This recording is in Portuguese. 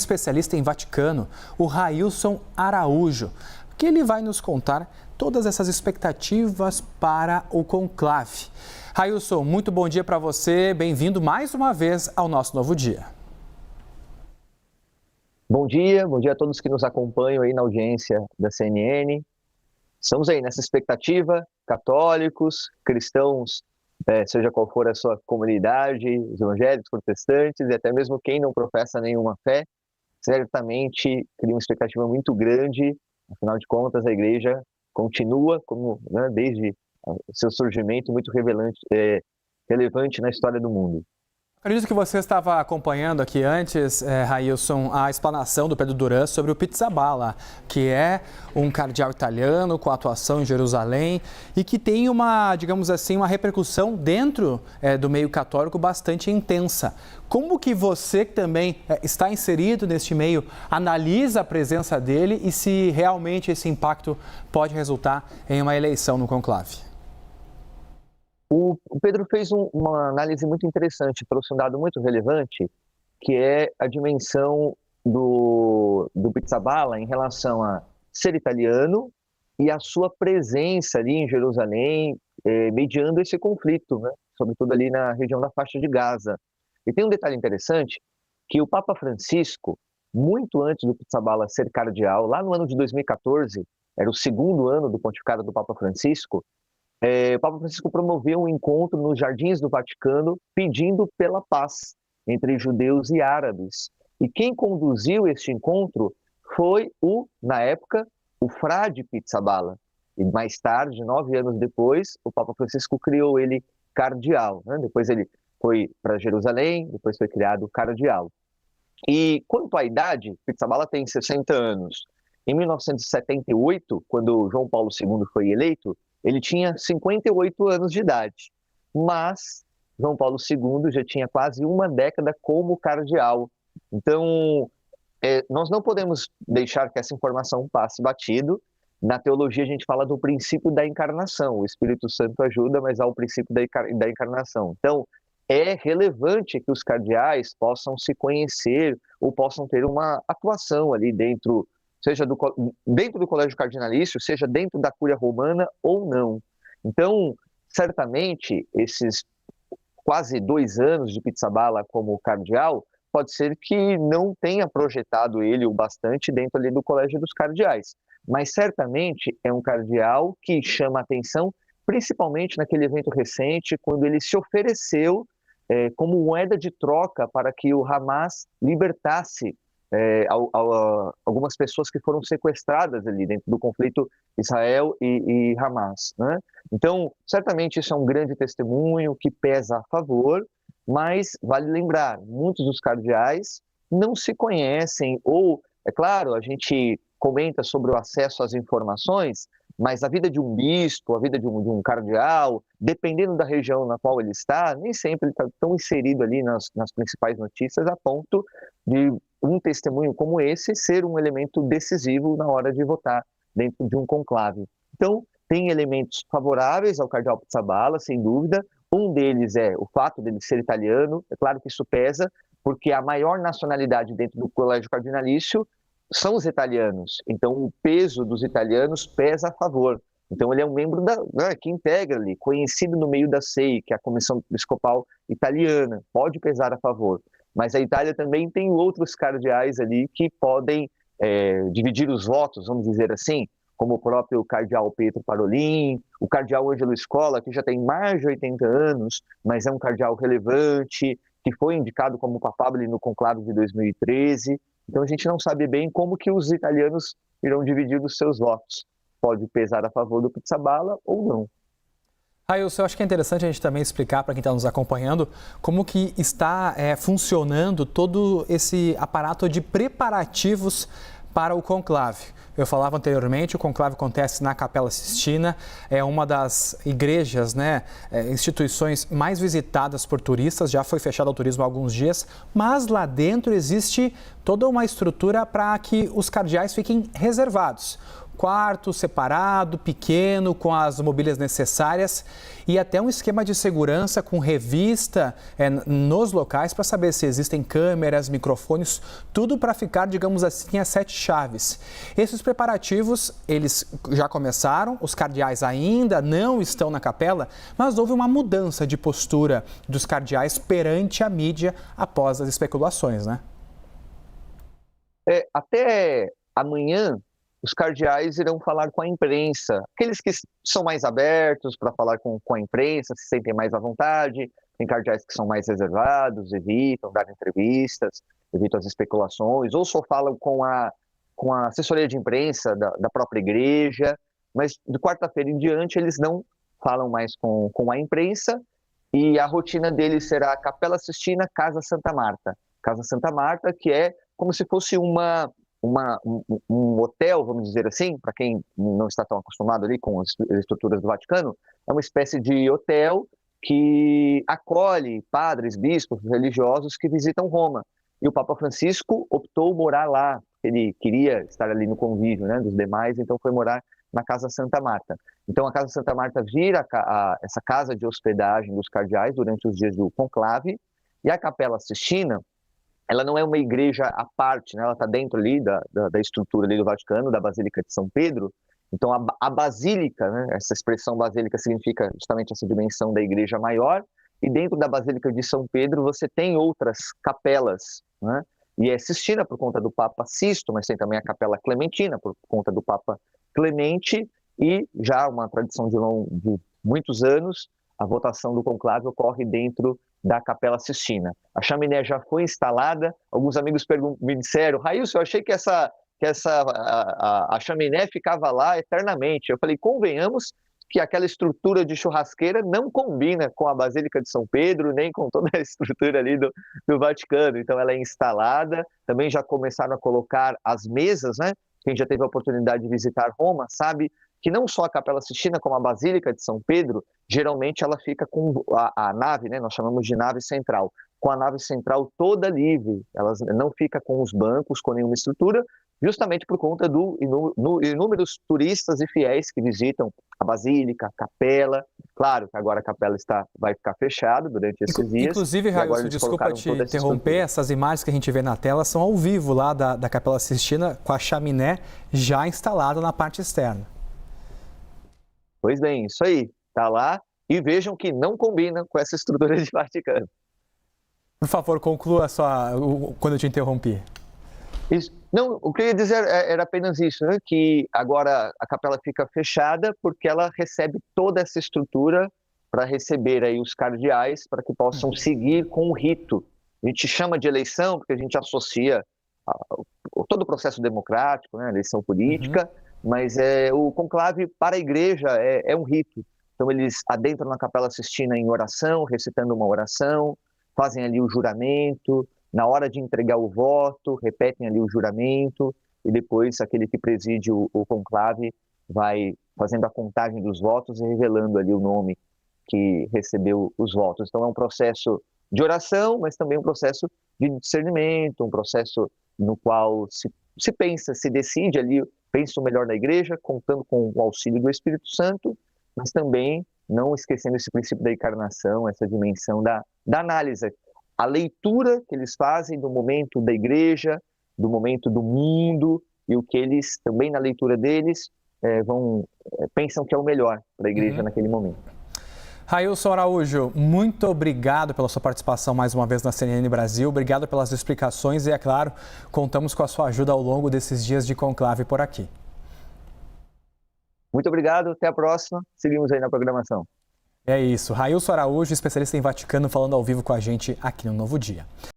Especialista em Vaticano, o Railson Araújo, que ele vai nos contar todas essas expectativas para o conclave. Railson, muito bom dia para você, bem-vindo mais uma vez ao nosso Novo Dia. Bom dia a todos que nos acompanham aí na audiência da CNN. Estamos aí nessa expectativa, católicos, cristãos, seja qual for a sua comunidade, os evangélicos, protestantes e até mesmo quem não professa nenhuma fé, certamente cria uma expectativa muito grande. Afinal de contas, a igreja continua, desde o seu surgimento, muito relevante na história do mundo. Acredito que você estava acompanhando aqui antes, Railson, a explanação do Pedro Duran sobre o Pizzaballa, que é um cardeal italiano com atuação em Jerusalém e que tem uma, digamos assim, uma repercussão dentro do meio católico bastante intensa. Como que você, que também está inserido neste meio, analisa a presença dele e se realmente esse impacto pode resultar em uma eleição no conclave? O Pedro fez uma análise muito interessante, trouxe um dado muito relevante, que é a dimensão do Pizzaballa em relação a ser italiano e a sua presença ali em Jerusalém, mediando esse conflito, né? Sobretudo ali na região da faixa de Gaza. E tem um detalhe interessante, que o Papa Francisco, muito antes do Pizzaballa ser cardeal, lá no ano de 2014, era o segundo ano do pontificado do Papa Francisco, o Papa Francisco promoveu um encontro nos Jardins do Vaticano pedindo pela paz entre judeus e árabes. E quem conduziu este encontro foi na época, o frade Pizzaballa. E mais tarde, 9 anos depois, o Papa Francisco criou ele cardeal, né? Depois ele foi para Jerusalém, depois foi criado cardeal. E quanto à idade, Pizzaballa tem 60 anos. Em 1978, quando João Paulo II foi eleito, ele tinha 58 anos de idade, mas João Paulo II já tinha quase uma década como cardeal. Então, nós não podemos deixar que essa informação passe batido. Na teologia a gente fala do princípio da encarnação, o Espírito Santo ajuda, mas há o princípio da encarnação. Então, é relevante que os cardeais possam se conhecer ou possam ter uma atuação ali dentro, seja dentro do colégio cardinalício, seja dentro da cúria romana ou não. Então, certamente, esses quase 2 anos de Pizzaballa como cardeal, pode ser que não tenha projetado ele o bastante dentro ali do colégio dos cardeais. Mas certamente é um cardeal que chama atenção, principalmente naquele evento recente, quando ele se ofereceu como moeda de troca para que o Hamas libertasse algumas pessoas que foram sequestradas ali dentro do conflito Israel e Hamas, né? Então, certamente isso é um grande testemunho que pesa a favor, mas vale lembrar, muitos dos cardeais não se conhecem, ou, é claro, a gente comenta sobre o acesso às informações, mas a vida de um bispo, a vida de um cardeal, dependendo da região na qual ele está, nem sempre ele está tão inserido ali nas principais notícias a ponto de um testemunho como esse ser um elemento decisivo na hora de votar dentro de um conclave. Então, tem elementos favoráveis ao cardeal Pizzaballa, sem dúvida. Um deles é o fato dele ser italiano. É claro que isso pesa, porque a maior nacionalidade dentro do colégio cardinalício são os italianos. Então, o peso dos italianos pesa a favor. Então, ele é um membro que integra ali, conhecido no meio da SEI, que é a Comissão Episcopal Italiana, pode pesar a favor. Mas a Itália também tem outros cardeais ali que podem dividir os votos, vamos dizer assim, como o próprio cardeal Pietro Parolin, o cardeal Ângelo Scola, que já tem mais de 80 anos, mas é um cardeal relevante, que foi indicado como papábile no conclave de 2013. Então a gente não sabe bem como que os italianos irão dividir os seus votos. Pode pesar a favor do Pizzaballa ou não. Railson, eu acho que é interessante a gente também explicar para quem está nos acompanhando como que está funcionando todo esse aparato de preparativos para o conclave. Eu falava anteriormente, o conclave acontece na Capela Sistina, é uma das igrejas, instituições mais visitadas por turistas, já foi fechado ao turismo há alguns dias, mas lá dentro existe toda uma estrutura para que os cardeais fiquem reservados. quarto separado, pequeno, com as mobílias necessárias e até um esquema de segurança com revista nos locais para saber se existem câmeras, microfones, tudo para ficar, digamos assim, a 7 chaves. Esses preparativos, eles já começaram, os cardeais ainda não estão na capela, mas houve uma mudança de postura dos cardeais perante a mídia após as especulações, né? Até amanhã, os cardeais irão falar com a imprensa. Aqueles que são mais abertos para falar com a imprensa, se sentem mais à vontade. Tem cardeais que são mais reservados, evitam dar entrevistas, evitam as especulações, ou só falam com a assessoria de imprensa da própria igreja. Mas de quarta-feira em diante, eles não falam mais com a imprensa. E a rotina deles será Capela Sistina, Casa Santa Marta. Casa Santa Marta, que é como se fosse um hotel, vamos dizer assim, para quem não está tão acostumado ali com as estruturas do Vaticano, é uma espécie de hotel que acolhe padres, bispos, religiosos que visitam Roma. E o Papa Francisco optou morar lá, ele queria estar ali no convívio, né, dos demais, então foi morar na Casa Santa Marta. Então a Casa Santa Marta vira essa casa de hospedagem dos cardeais durante os dias do conclave, e a Capela Sistina, ela não é uma igreja à parte, né? Ela está dentro ali da estrutura ali do Vaticano, da Basílica de São Pedro. Então a basílica, né? Essa expressão basílica significa justamente essa dimensão da igreja maior, e dentro da Basílica de São Pedro você tem outras capelas, né? E é Sistina por conta do Papa Sisto, mas tem também a Capela Clementina por conta do Papa Clemente, e já uma tradição de muitos anos, a votação do conclave ocorre dentro da Capela Sistina. A chaminé já foi instalada. Alguns amigos me disseram: Railson, eu achei que a chaminé ficava lá eternamente. Eu falei: convenhamos que aquela estrutura de churrasqueira não combina com a Basílica de São Pedro, nem com toda a estrutura ali do Vaticano. Então ela é instalada. Também já começaram a colocar as mesas, né? Quem já teve a oportunidade de visitar Roma sabe que não só a Capela Sistina, como a Basílica de São Pedro, geralmente ela fica com a nave, né, nós chamamos de nave central, com a nave central toda livre, ela não fica com os bancos, com nenhuma estrutura, justamente por conta do inúmeros turistas e fiéis que visitam a Basílica, a Capela. Claro que agora a Capela vai ficar fechada durante esses dias. Inclusive, Railson, desculpa te interromper, essas imagens que a gente vê na tela são ao vivo lá da Capela Sistina, com a chaminé já instalada na parte externa. Pois bem, isso aí, está lá, e vejam que não combina com essa estrutura de Vaticano. Por favor, conclua quando eu te interrompi. Isso. Não, o que eu ia dizer era apenas isso, né? Que agora a capela fica fechada porque ela recebe toda essa estrutura para receber aí os cardeais, para que possam seguir com o rito. A gente chama de eleição porque a gente associa todo o processo democrático, né? Eleição política, mas o conclave para a igreja é um rito. Então eles adentram na Capela Sistina em oração, recitando uma oração, fazem ali o juramento, na hora de entregar o voto, repetem ali o juramento, e depois aquele que preside o conclave vai fazendo a contagem dos votos e revelando ali o nome que recebeu os votos. Então é um processo de oração, mas também um processo de discernimento, um processo no qual se pensa, se decide ali, pensa o melhor da igreja, contando com o auxílio do Espírito Santo, mas também não esquecendo esse princípio da encarnação, essa dimensão da análise. A leitura que eles fazem do momento da igreja, do momento do mundo, e o que eles, também na leitura deles, pensam que é o melhor para a igreja naquele momento. Railson Araújo, muito obrigado pela sua participação mais uma vez na CNN Brasil, obrigado pelas explicações e, é claro, contamos com a sua ajuda ao longo desses dias de conclave por aqui. Muito obrigado, até a próxima, seguimos aí na programação. É isso, Railson Araújo, especialista em Vaticano, falando ao vivo com a gente aqui no Novo Dia.